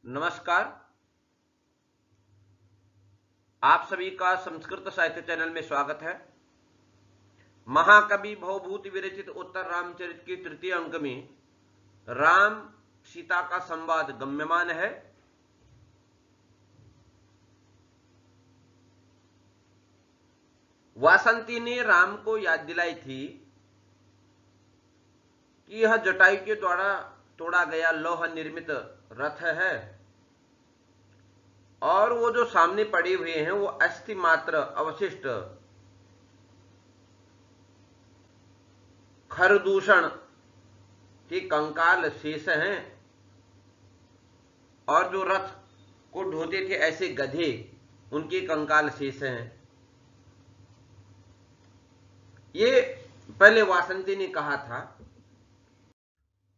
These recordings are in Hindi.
नमस्कार। आप सभी का संस्कृत साहित्य चैनल में स्वागत है। महाकवि भवभूति विरचित उत्तर रामचरित के तृतीय अंक में राम सीता का संवाद गम्यमान है। वासंती ने राम को याद दिलाई थी कि यह जटायु के द्वारा तोड़ा गया लौह निर्मित रथ है और वो जो सामने पड़े हुए हैं वो अस्थि मात्र अवशिष्ट खरदूषण के कंकाल शेष हैं और जो रथ को ढोते थे ऐसे गधे उनके कंकाल शेष हैं। ये पहले वासंती ने कहा था।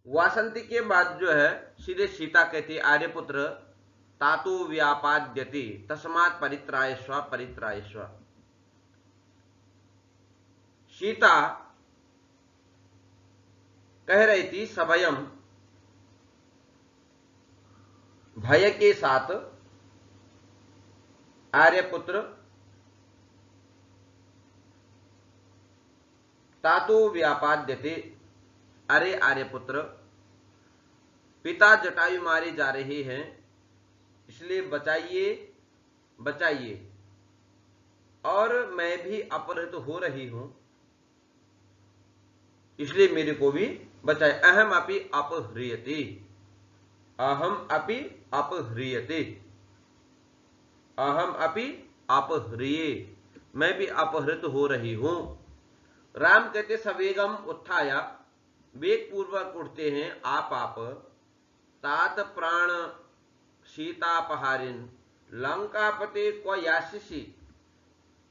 वासंती के बाद जो है सीधे सीता कहती आर्यपुत्र तातु व्यापाद्यति तस्मात् परित्रायस्व परित्रायस्व। सीता कह रही थी सभयम भय के साथ आर्यपुत्र तातु व्यापाद्यते। अरे आर्यपुत्र, पिता जटायु मारे जा रहे हैं, इसलिए बचाइए बचाइए। और मैं भी अपहृत हो रही हूं, इसलिए मेरे को भी बचाए। अहम अपि अपह्रियते, अहम अपि अपह्रियते, अहम अपि अपह्रिये, मैं भी अपहृत हो रही हूं। राम कहते सवेगम उत्थाया, वेग पूर्वक उठते हैं आप तात प्राण सीतापहारिन लंकापते क्व यासिसी।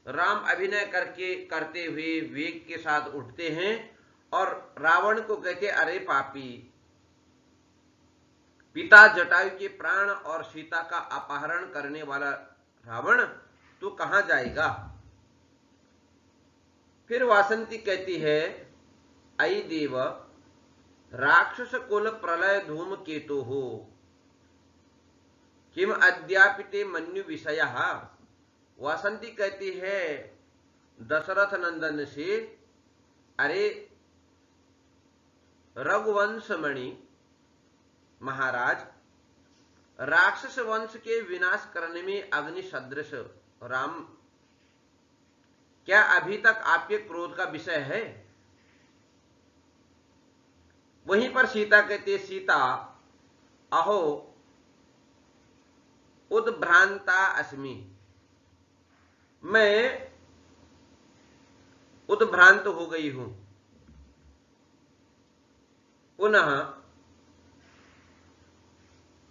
राम अभिनय करते हुए वेग के साथ उठते हैं और रावण को कहते अरे पापी, पिता जटायु के प्राण और सीता का अपहरण करने वाला रावण तू कहां जाएगा। फिर वासंती कहती है अयि देव राक्षस कुल प्रलय धूम केतु हो किम अद्यापिते मन्यु विषय। वासंती कहती है दशरथ नंदन से, अरे रघुवंशमणि महाराज, राक्षस वंश के विनाश करने में अग्नि सदृश राम क्या अभी तक आपके क्रोध का विषय है। वहीं पर सीता कहती है सीता अहो उद्भ्रांता अस्मि, मैं उद्भ्रांत हो गई हूं। पुनः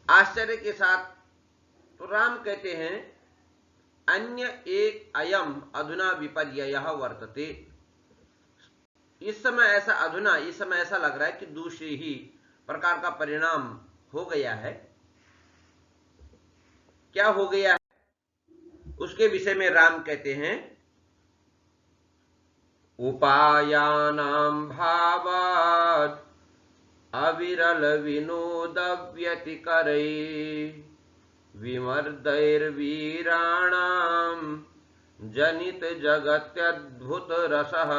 आश्चर्य के साथ तो राम कहते हैं अन्य एक अयम अधुना विपर्ययः वर्तते। इस समय ऐसा लग रहा है कि दूसरी ही प्रकार का परिणाम हो गया है। क्या हो गया है उसके विषय में राम कहते हैं उपायानां भावात् अविरल विनोद व्यतिकरै विमर्दैर्वीराणां जनित जगत्यद्भुत रसः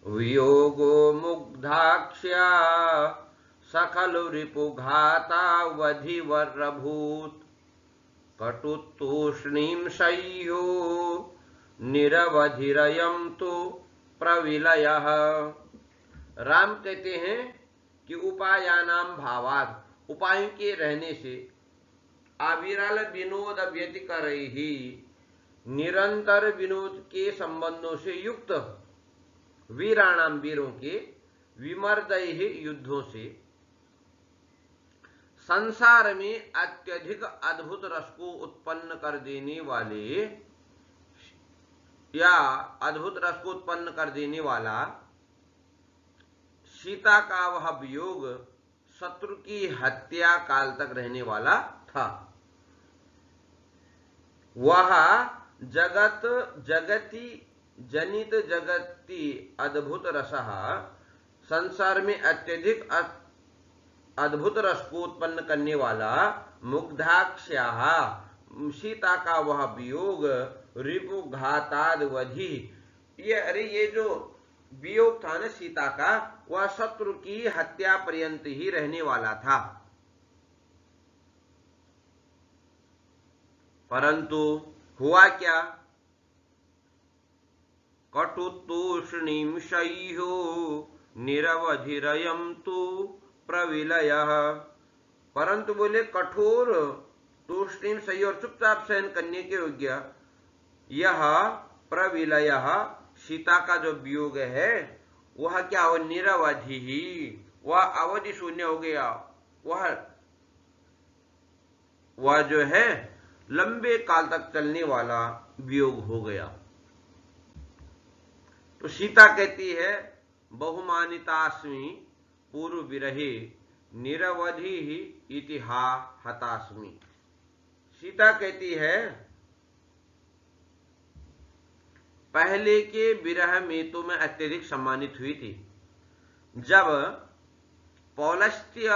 वियोगो मुग्धाक्ष्या सकलु रिपुघातावधिवर्रभूत् कटुतूष्णीं शय्यो निरवधिरयं तु प्रविलयः। राम कहते हैं कि उपायानाम भावाद, उपायों के रहने से, अविरल विनोद व्यतिकरैहि, निरंतर विनोद के संबंधों से युक्त, वीराणाम वीरों के, विमर्दैहि युद्धों से, संसार में अत्यधिक अद्भुत रस को उत्पन्न कर देने वाले या अद्भुत रस को उत्पन्न कर देने वाला सीता का वह वियोग शत्रु की हत्या काल तक रहने वाला था। वह जगति जनित जगति अद्भुत रसः, संसार में अत्यधिक अद्भुत रस को उत्पन्न करने वाला मुग्धाक्ष्याः सीता का वह वियोग रिपुघातादवधि, ये जो वियोग था न सीता का, वह शत्रु की हत्या पर्यंत ही रहने वाला था। परंतु हुआ क्या? कटुतूष्णीं शय्यो निरवधिरयं तु प्रविलयः। परंतु बोले कठोर तूष्णीम सही और चुपचाप सहन करने के योग्य यह प्रविलयः सीता का जो वियोग है वह क्या हो? निरवधि ही, वह अवधि शून्य हो गया। वह जो है लंबे काल तक चलने वाला वियोग हो गया। तो सीता कहती है बहुमानितास्मि पूर्व विरहे निरवधि ही इति हतास्मि। सीता कहती है पहले के विरह में तो मैं अत्यधिक सम्मानित हुई थी। जब पौलस्त्य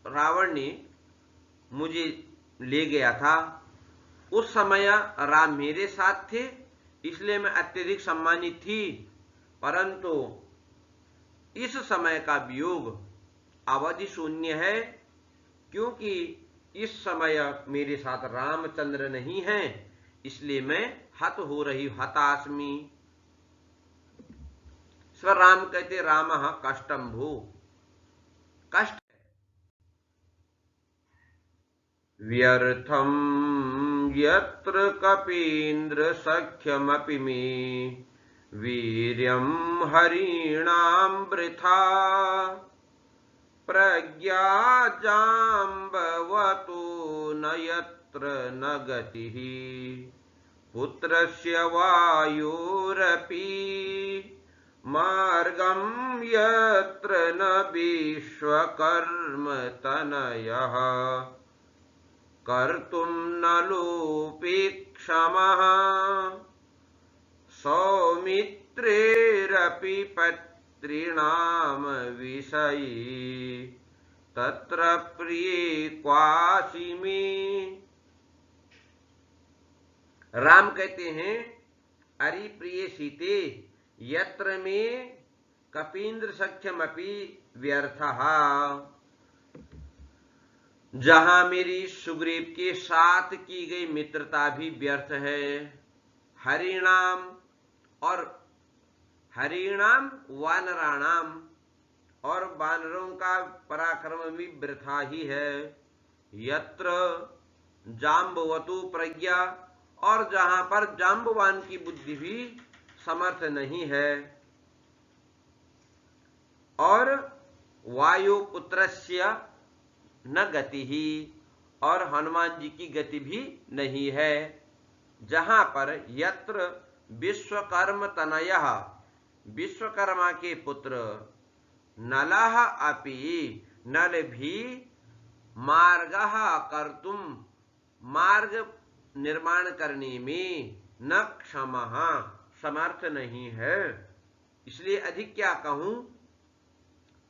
रावण ने मुझे ले गया था उस समय राम मेरे साथ थे, इसलिए मैं अत्यधिक सम्मानित थी। परंतु इस समय का वियोग अवधि शून्य है, क्योंकि इस समय मेरे साथ रामचंद्र नहीं है, इसलिए मैं हत हो रही, हतास्मि। स्व राम कहते रामः कष्टम भू, कष्ट व्यर्थम यत्र कपीन्द्र सख्यमपि मे वीर्यं हरिणां वृथा प्रज्ञा जाम्बवतो न यत्र न गतिः पुत्रस्य वायोरपि मार्गं यत्र न विश्वकर्म तनयः कर्तुं न लोपे क्षमः सौमित्रेरपि पत्रीणां विषये तत्र प्रिये क्वासि मे। राम कहते हैं अरि प्रिय सीते यत्र में कपीन्द्र सख्यमपि व्यर्थः, जहां मेरी सुग्रीव के साथ की गई मित्रता भी व्यर्थ है। हरिणाम और हरिणाम वानराणाम, और वानरों का पराक्रम भी वृथा ही है। यत्र जाम्बवतु प्रज्ञा, और जहां पर जाम्बवान की बुद्धि भी समर्थ नहीं है। और वायुपुत्रस्य न गति ही, और हनुमान जी की गति भी नहीं है। जहां पर यत्र विश्वकर्म तनयः, विश्वकर्मा के पुत्र नलः अपि, नल भी मार्गः कर्तुम, मार्ग निर्माण करने में न क्षमः, समर्थ नहीं है। इसलिए अधिक क्या कहूं,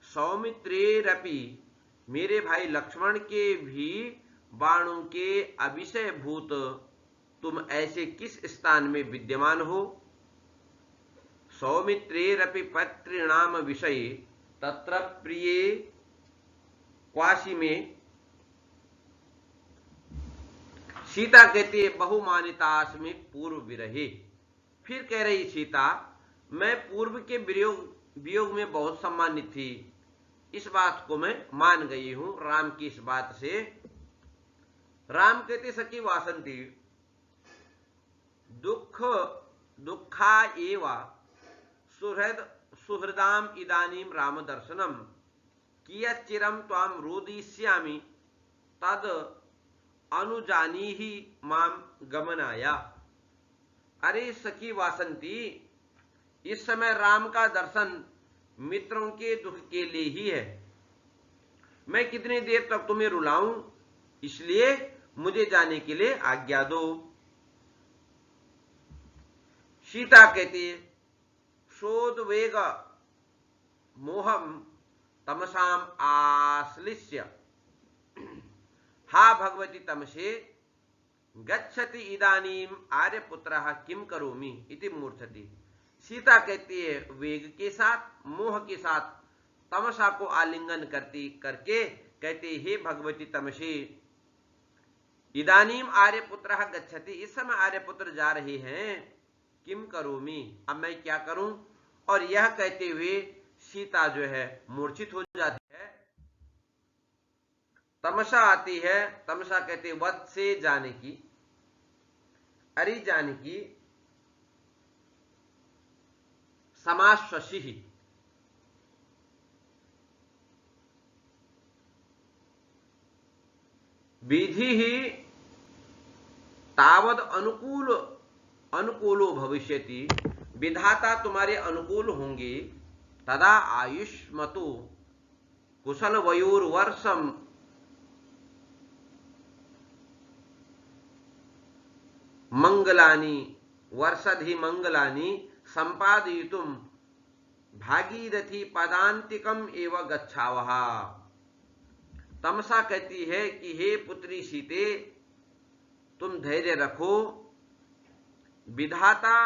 सौमित्रेरपि, मेरे भाई लक्ष्मण के भी बाणों के अविषय भूत तुम ऐसे किस स्थान में विद्यमान हो। सौमित्रेरपि पत्रीणाम विषय तत्र प्रिये क्वासि में। सीता कहती है बहुमानितास्मि पूर्व विरहे। फिर कह रही सीता मैं पूर्व के वियोग में बहुत सम्मानित थी, इस बात को मैं मान गई हूं राम की इस बात से। राम कहते सखी वासंती दुखा एवा सुहृदाम इदानीम राम दर्शनम कियच्चिरम त्वाम रोदिष्यामि तद अनुजानीहि माम गमनाया। अरे सखी वासंती, इस समय राम का दर्शन मित्रों के दुख के लिए ही है। मैं कितनी देर तक तुम्हें रुलाऊं, इसलिए मुझे जाने के लिए आज्ञा दो। सीता कहती है शोधवेग मोहम तमसाम आश्लिष्ट संश्लिष्य हा भगवती तमसे गच्छति इदानीम आर्यपुत्रः किम करोमि इति मूर्छति। सीता कहती है वेग के साथ, मोह के साथ तमसा को आलिंगन करके कहती, हे भगवती तमसे इदानीम आर्यपुत्रः गच्छति, इस समय आर्यपुत्र जा रहे हैं, किम करोमि, अब मैं क्या करूं। और यह कहते हुए सीता जो है मूर्छित हो जाती है। तमसा आती है, तमसा कहते वध से जानकी, अरे जानकी समाश्वसी, विधि ही तावद अनुकूलो भविष्यति, विधाता तुम्हारे अनुकूल होंगे, तदा आयुष्मतो कुशल वयोर वर्षम मंगलानि वर्षधि मंगलानि संपादयितुम भागीरथी पदांतिकम एव गच्छावः। तमसा कहती है कि हे पुत्री सीते, तुम धैर्य रखो, विधाता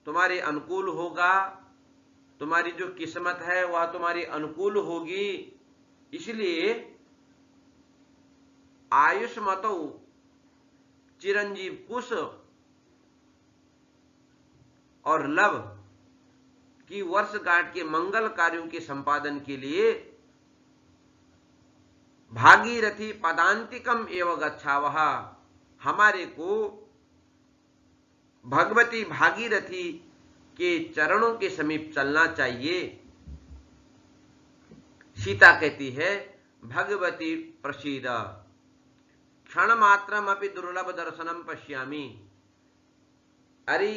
तुम्हारे अनुकूल होगा, तुम्हारी जो किस्मत है वह तुम्हारी अनुकूल होगी, इसलिए आयुष्मतो चिरंजीव कुश और लव की वर्षगांठ के मंगल कार्यों के संपादन के लिए भागीरथी पदांतिकम एवं गच्छावः, हमारे को भगवती भागीरथी के चरणों के समीप चलना चाहिए। सीता कहती है भगवती प्रसीद क्षण मात्रम अपि दुर्लभ दर्शनम पश्यामि। अरे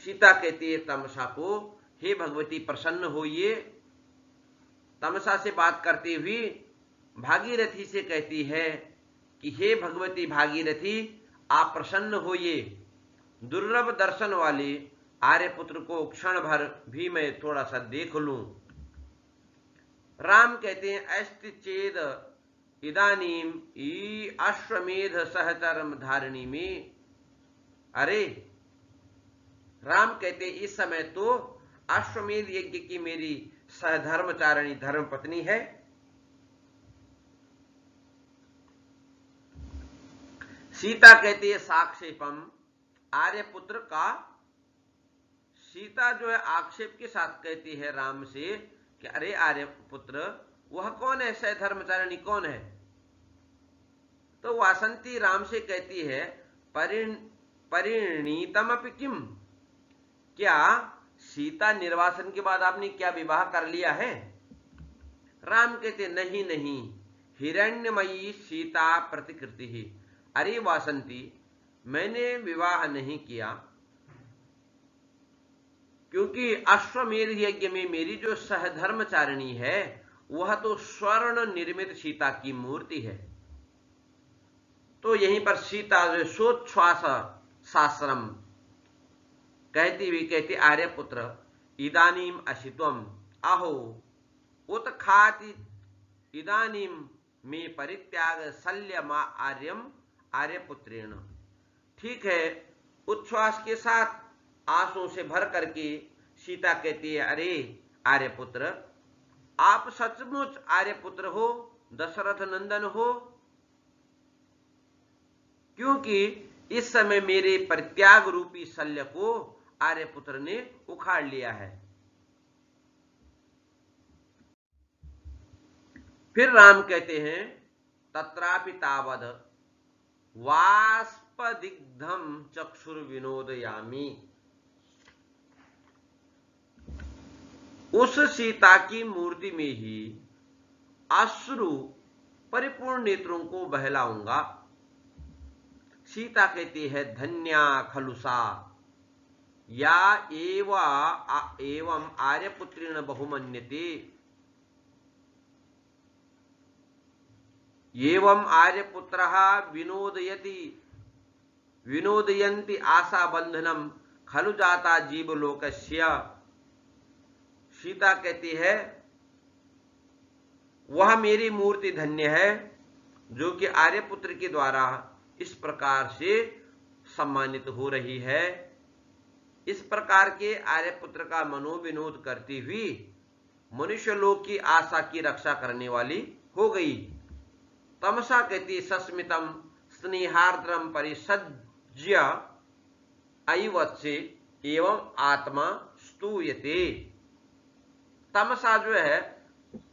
सीता कहती है तमसा को, हे भगवती प्रसन्न होइए। तमसा से बात करती हुई भागीरथी से कहती है कि हे भगवती भागीरथी, आप प्रसन्न होइए, दुर्लभ दर्शन वाले आर्यपुत्र को क्षण भर भी मैं थोड़ा सा देख लूं। राम कहते हैं अस्ति चेद इदानीम ई अश्वमेध सहचरम धारिणी में। अरे राम कहते इस समय तो अश्वमेध यज्ञ की मेरी सहधर्मचारिणी धर्म पत्नी है। सीता कहती है साक्षेपम, आर्यपुत्र का, सीता जो है आक्षेप के साथ कहती है राम से कि अरे आर्यपुत्र वह कौन है, सहधर्मचारिणी कौन है। तो वासंती राम से कहती है परिणीतमपि किम, क्या सीता निर्वासन के बाद आपने क्या विवाह कर लिया है। राम कहते नहीं नहीं, हिरण्यमयी सीता प्रतिकृति ही। अरे वासंती, मैंने विवाह नहीं किया, क्योंकि अश्वमेध यज्ञ में मेरी जो सहधर्मचारिणी है वह तो स्वर्ण निर्मित सीता की मूर्ति है। तो यहीं पर सीता जो सोच्छ्वास शास्त्रम कहती हुई कहती आर्यपुत्र इदानीम अशित्वम अहो उत्खाति इदानीम में परित्याग शल्य मा आर्यम आर्यपुत्रेण। ठीक है, उच्छ्वास के साथ आंसू से भर करके सीता कहती है अरे आर्यपुत्र, आप सचमुच आर्यपुत्र हो, दशरथ नंदन हो, क्योंकि इस समय मेरे परित्याग रूपी शल्य को आर्यपुत्र ने उखाड़ लिया है। फिर राम कहते हैं तत्रापि तावद वाष्पदिग्धम चक्षुर विनोदयामी। उस सीता की मूर्ति में ही अश्रु परिपूर्ण नेत्रों को बहलाऊंगा। सीता कहती है धन्या खलुसा या एवं आर्यपुत्रेण बहुमन्यते, एवं आर्यपुत्रः विनोदयन्ति आशा बंधनम खलु जाता जीवलोकस्य। सीता कहती है वह मेरी मूर्ति धन्य है जो कि आर्यपुत्र के द्वारा इस प्रकार से सम्मानित हो रही है। इस प्रकार के आर्यपुत्र का मनोविनोद करती हुई मनुष्य लोक की आशा की रक्षा करने वाली हो गई। तमसा कहती सस्मितम स्नेहार्द्रम परिसज्य अयवत्से एवं आत्मा स्तूयते। तमसा जो है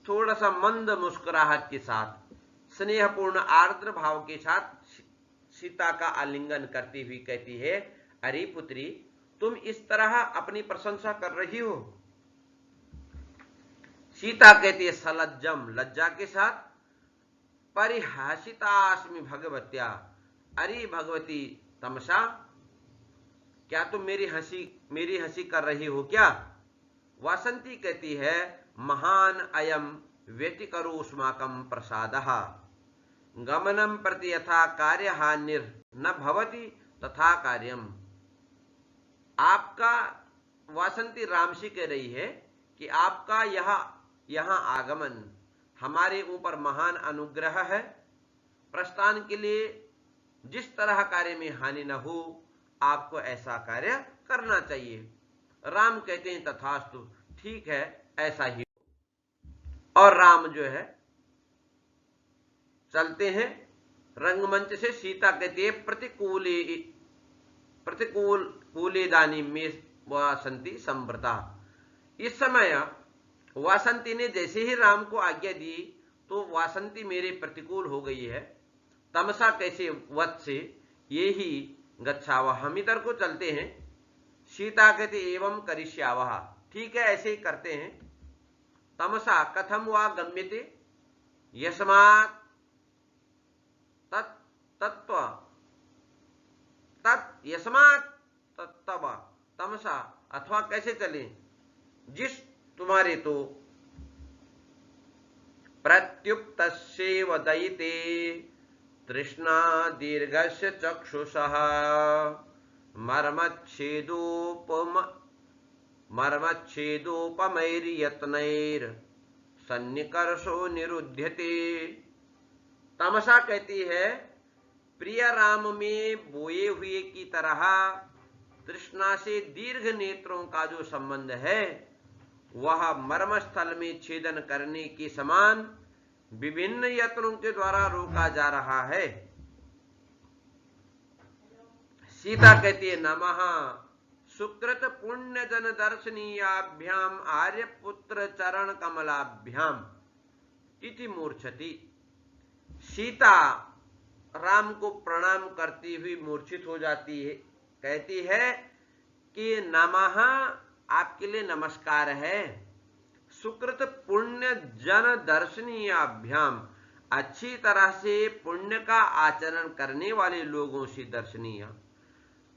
थोड़ा सा मंद मुस्कुराहट के साथ स्नेहपूर्ण आर्द्र भाव के साथ सीता का आलिंगन करती हुई कहती है, अरे पुत्री, तुम इस तरह अपनी प्रशंसा कर रही हो। सीता कहती है सलज्जम, लज्जा के साथ, परिहासितास्मि भगवत्या, अरे भगवती तमसा, क्या तुम मेरी हंसी कर रही हो क्या? वासंती कहती है महान अयम व्यतिकरोस्माकं प्रसादः गमनम प्रति यथा कार्य हानिर न भवति तथा कार्यम। आपका, वासंती रामसी कह रही है कि आपका यहां आगमन हमारे ऊपर महान अनुग्रह है। प्रस्थान के लिए जिस तरह कार्य में हानि न हो, आपको ऐसा कार्य करना चाहिए। राम कहते हैं तथास्तु, ठीक है, ऐसा ही। और राम जो है चलते हैं रंगमंच से। सीता कहती है प्रतिकूले दानी में वासंती संवृता। इस समय वासंती ने जैसे ही राम को आज्ञा दी तो वासंती मेरे प्रतिकूल हो गई है। तमसा कैसे वत से ये ही गच्छावह, हम इधर को चलते हैं। सीता कहती एवं करिष्यावह, ठीक है, ऐसे ही करते हैं। तमसा कथम वा गम्यते यस्मात् तत्व तत् यस्मात् तत्व तमसा, अथवा कैसे चले, जिस तुम्हारे तो प्रत्युक्तस्यैव दयिते तृष्णा दीर्घस्य चक्षुषः मर्मच्छेदोपमैर्यत्नैर् सन्निकर्षो निरुध्यते। तमसा कहती है प्रिय राम में बोए हुए की तरह तृष्णा से दीर्घ नेत्रों का जो संबंध है वह मर्मस्थल में छेदन करने के समान विभिन्न यत्नों के द्वारा रोका जा रहा है। सीता कहती है नमः सुकृत पुण्य जन दर्शनीयाभ्याम आर्यपुत्र चरण कमलाभ्याम इति मूर्छति। सीता राम को प्रणाम करती हुई मूर्छित हो जाती है, कहती है कि नमः, आपके लिए नमस्कार है। सुकृत पुण्य जन दर्शनीयाभ्याम, अच्छी तरह से पुण्य का आचरण करने वाले लोगों से दर्शनीय,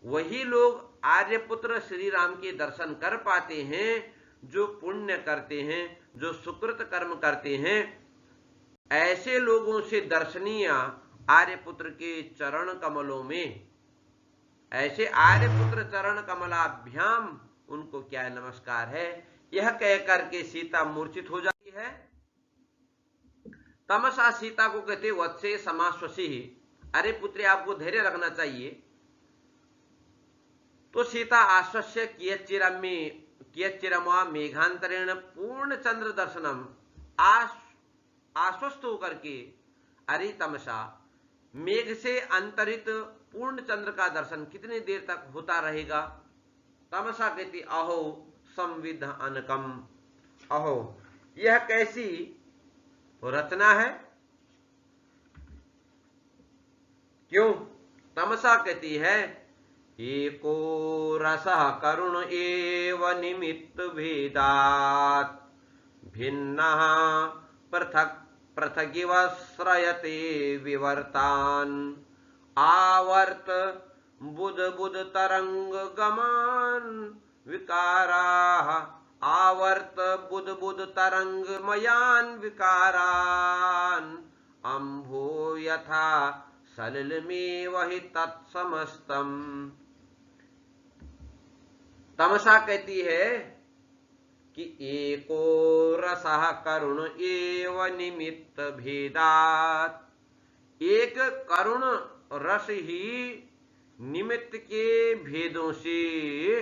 वही लोग आर्यपुत्र श्री राम के दर्शन कर पाते हैं जो पुण्य करते हैं, जो सुकृत कर्म करते हैं। ऐसे लोगों से दर्शनीय आर्यपुत्र के चरण कमलों में, ऐसे आर्यपुत्र चरण कमलाभ्याम, उनको क्या नमस्कार है। यह कहकर के सीता मूर्छित हो जाती है। तमसा सीता को कहते वत्से समाश्वसी, अरे पुत्री, आपको धैर्य रखना चाहिए। तो सीता आश्वस्य कियच्चिरम मेघांतरेण पूर्ण चंद्र दर्शनम, आश्वस्त होकर के, अरे तमसा, मेघ से अंतरित पूर्ण चंद्र का दर्शन कितनी देर तक होता रहेगा। तमसा कहती अहो संविध अनकम, अहो यह कैसी रचना है। क्यों? तमसा कहती है एको रसः करुण एव निमित्त भेदात् भिन्नः पृथक् पृथगिव श्रयते विवर्तान् आवर्त बुध बुध तरंग गमान विकाराः आवर्त बुध बुध तरंग मयान विकारान् अम्भो यथा सलिल में वही तत्समस्तम। तमसा कहती है कि एको रसः करुण एव निमित्त भेदात, एक करुण रस ही निमित्त के भेदों से,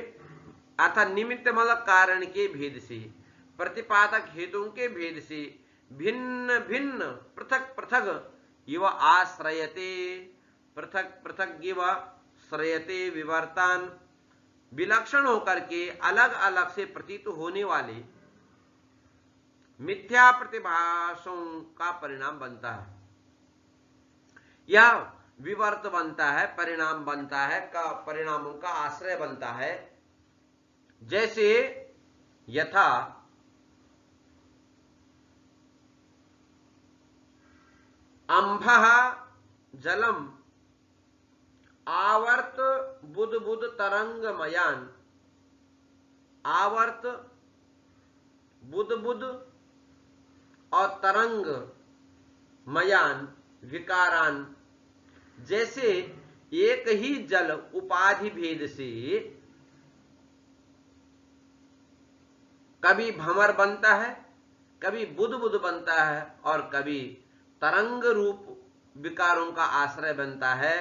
अर्थात निमित्त मतलब कारण के भेद से, प्रतिपादक हेतुओं के भेद से भिन्न भिन्न पृथक पृथक इव आश्रयते, पृथक पृथक इव श्रयते विवर्तान, विलक्षण होकर के अलग अलग से प्रतीत होने वाले मिथ्या प्रतिभासों का परिणाम बनता है, या विवर्त बनता है, परिणाम बनता है, का परिणामों का आश्रय बनता है। जैसे यथा अंभः जलम आवर्त बुद बुद तरंगमयान, आवर्त बुद बुद और तरंग मयान विकारान, जैसे एक ही जल उपाधि भेद से कभी भंवर बनता है, कभी बुद बुद बनता है और कभी तरंग रूप विकारों का आश्रय बनता है,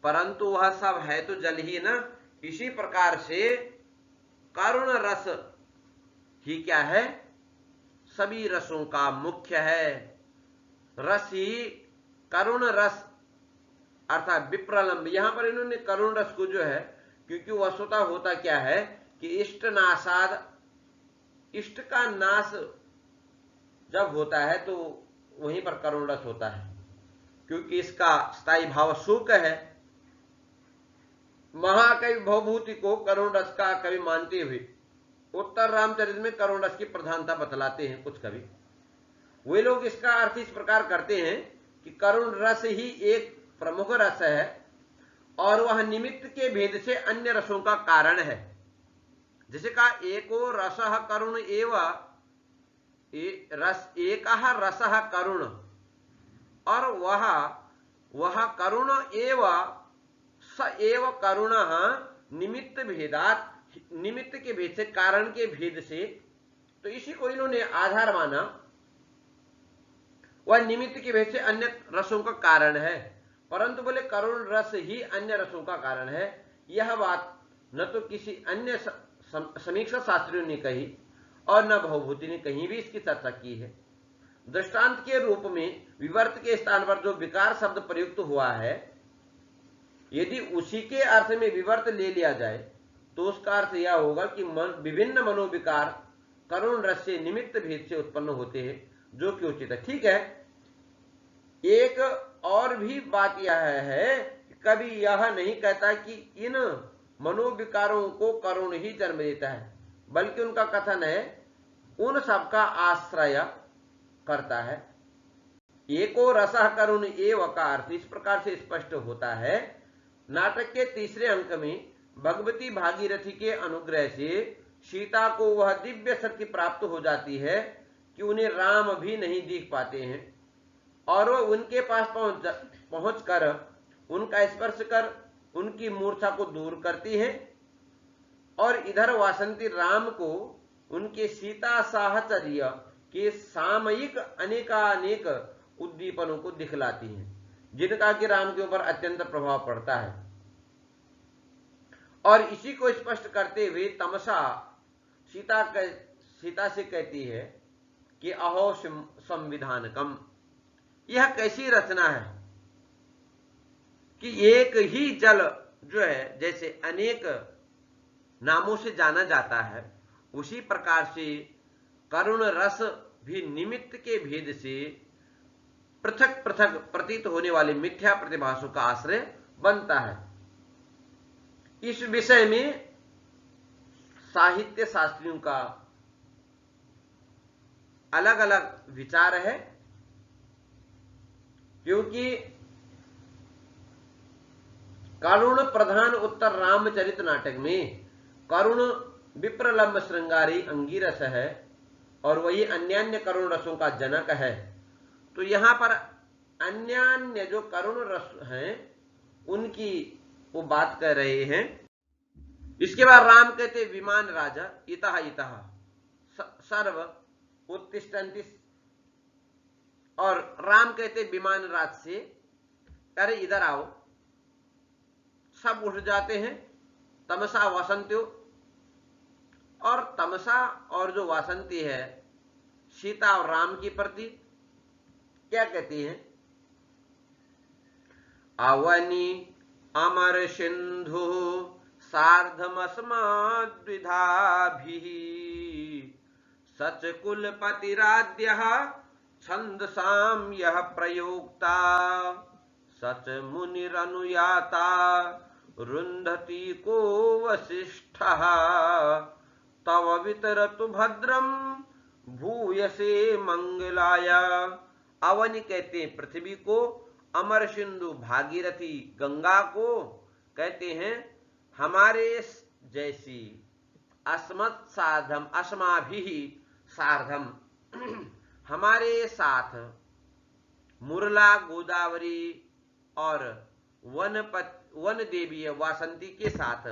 परंतु वह सब है तो जल ही ना। इसी प्रकार से करुण रस ही क्या है, सभी रसों का मुख्य है। रस ही करुण रस अर्थात विप्रलंब, यहां पर इन्होंने करुण रस को जो है, क्योंकि वस्तुतः होता क्या है कि इष्ट नाशाद, इष्ट का नाश जब होता है तो वहीं पर करुण रस होता है, क्योंकि इसका स्थायी भाव शोक है। महाकवि भवभूति को करुण रस का कवि मानते हुए उत्तर रामचरित में करुण रस की प्रधानता बतलाते हैं कुछ कवि। वे लोग इसका अर्थ इस प्रकार करते हैं कि करुण रस ही एक प्रमुख रस है और वह निमित्त के भेद से अन्य रसों का कारण है। जैसे कहा एको रसः करुण एव, रस एकः रसः करुण, और वह करुण एव स एव करुणः निमित्त भेदात, निमित्त के भेद से, कारण के भेद से, तो इसी को इन्होंने आधार माना। वह निमित्त के भेद से अन्य रसों का कारण है, परंतु बोले करुण रस ही अन्य रसों का कारण है। यह बात न तो किसी अन्य समीक्षा शास्त्रियों ने कही और न भवभूति ने कहीं भी इसकी चर्चा की है। दृष्टांत के रूप में विवर्त के स्थान पर जो विकार शब्द प्रयुक्त हुआ है, यदि उसी के अर्थ में विवर्त ले लिया जाए तो उसका अर्थ यह होगा कि विभिन्न मनोविकार करुण रस से निमित्त भेद से उत्पन्न होते हैं, जो कि उचित है। ठीक है, एक और भी बात यह है कि कभी यह नहीं कहता कि इन मनोविकारों को करुण ही जन्म देता है, बल्कि उनका कथन है उन सबका आश्रय करता है। एको रसः करुण एव का अर्थ इस प्रकार से स्पष्ट होता है। नाटक के तीसरे अंक में भगवती भागीरथी के अनुग्रह से सीता को वह दिव्य शक्ति प्राप्त हो जाती है कि उन्हें राम भी नहीं दिख पाते हैं, और वह उनके पास पहुंचकर उनका स्पर्श कर उनकी मूर्छा को दूर करती है, और इधर वासंती राम को उनके सीता साहचर्य के सामयिक अनेकानेक उद्दीपनों को दिखलाती हैं, जिनका कि राम के ऊपर अत्यंत प्रभाव पड़ता है। और इसी को स्पष्ट करते हुए तमसा सीता से कहती है कि अहो संविधानकम, यह कैसी रचना है कि एक ही जल जो है जैसे अनेक नामों से जाना जाता है, उसी प्रकार से करुण रस भी निमित्त के भेद से पृथक पृथक प्रतीत होने वाले मिथ्या प्रतिभासों का आश्रय बनता है। इस विषय में साहित्य शास्त्रियों का अलग अलग विचार है, क्योंकि करुण प्रधान उत्तर रामचरित नाटक में करुण विप्रलंब श्रृंगारी अंगिरस है और वही अन्यान्य करुण रसों का जनक है। तो यहां पर अन्यान्य जो करुण रस हैं उनकी वो बात कर रहे हैं। इसके बाद राम कहते विमान राजा इतः इतः सर्व उत्तिष्ठन्ति, और राम कहते विमान रात से, अरे इधर आओ, सब उठ जाते हैं। तमसा वासंत्यो, और तमसा और जो वासंती है सीता और राम की प्रति क्या कहती हैं? अवनी अमर सिंधु सार्धमस्माद्विधाभिः सच कुलपतिराद्यः छंदसां यः प्रयोक्ता सच मुनिरनुयाता रुन्धति को वसिष्ठः तव वितरतु भद्रम भूयसे मंगलाय। अवनी कहते हैं पृथ्वी को, अमर सिंधु भागीरथी गंगा को कहते हैं हमारे जैसी, अस्मत् साधम अस्माभिः सार्धम हमारे साथ, मुरला गोदावरी और वन देवी वासंती के साथ,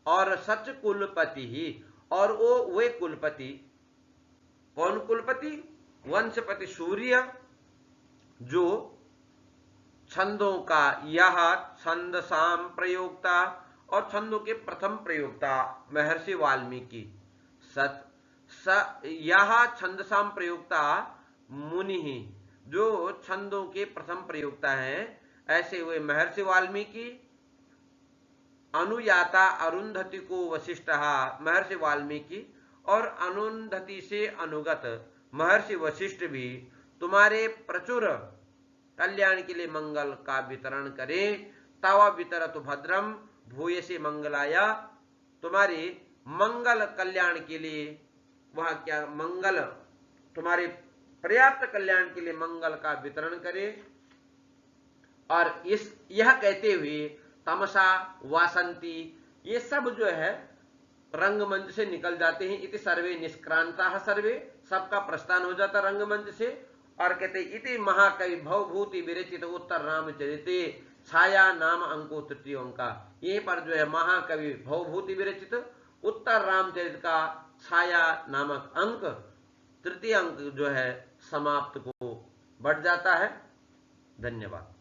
और सच कुलपति ही, और वे कुलपति, कौन कुलपति? वंशपति सूर्य, जो छंदों का यह छंदसाम प्रयोक्ता, और छंदों के प्रथम प्रयोक्ता महर्षि वाल्मीकि। यह छंदसाम प्रयोक्ता मुनि ही, जो छंदों के प्रथम प्रयोक्ता हैं, ऐसे हुए महर्षि वाल्मीकि। अनुयाता अरुंधति को वशिष्ठ, महर्षि वाल्मीकि और अरुंधति से अनुगत महर्षि वशिष्ठ भी तुम्हारे प्रचुर कल्याण के लिए मंगल का वितरण करें। तव वितरतु भद्रम भूयसे मंगलाया, तुम्हारे मंगल कल्याण के लिए, वह क्या मंगल, तुम्हारे पर्याप्त कल्याण के लिए मंगल का वितरण करे। और यह कहते हुए तमसा वासंती, ये सब जो है रंगमंच से निकल जाते हैं। इति सर्वे निष्क्रांता सर्वे, सबका प्रस्थान हो जाता रंगमंच से। और कहते इति महाकवि भवभूति विरचित उत्तर रामचरिते छाया नाम अंको तृतीय अंका। यहीं पर जो है महाकवि भवभूति विरचित उत्तर रामचरित का छाया नामक अंक, तृतीय अंक जो है समाप्त को बढ़ जाता है। धन्यवाद।